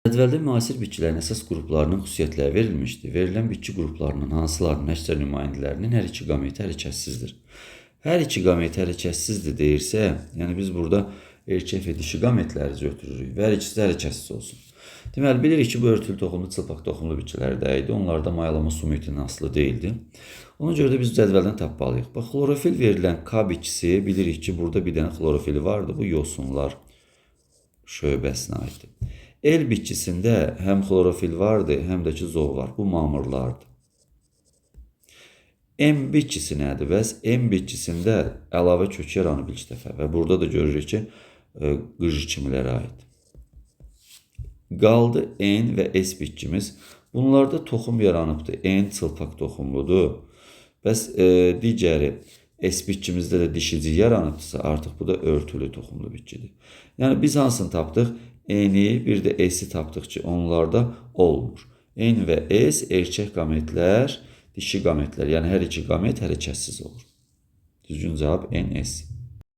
Cədvəldə müasir bitkilərin əsas qruplarının xüsusiyyətləri verilmişdir. Verilən bitki qruplarının hansılarının əksər nümayəndələrinin hər iki qameti hərəkətsizdir. Hər iki qameti hərəkətsizdir deyirsə, yəni biz burada erkək və dişi qametləri götürürük və hər ikisi də hərəkətsiz olsun. Deməli, bilirik ki, bu örtülü toxumlu, çılpaq toxumlu bitkilərdə idi. Onlarda mayalama su mühitinin asılı deyildi. Ona görə də biz cədvəldən tapmalıyıq. Bax, xlorofil verilən K bitkisi, bilirik ki, burada bir dənə xlorofili vardı. Bu yosunlar şöbəsinə aiddir. El bitkisində həm xlorofil vardı, həm də ki zov var. Bu mamırlardır. M bitkisi nədir? Bəs M bitkisində əlavə kök yaranıb ilk dəfə və burada da görürük ki, qıcı kimilərə aid. Qaldı N və S bitkimiz. Bunlarda toxum yaranıbdır. N çılpaq toxumludur. Bəs digəri S bitkimizdə də dişici yaranıbdırsa, artıq bu da örtülü toxumlu bitkidir. Yəni biz hansını tapdıq? N-i, bir də S-i tapdıq ki, onlarda olmur. N və S erkək qametlər, dişi qametlər, yəni hər iki qamet hərəkətsiz olur. Düzgün cavab N, S.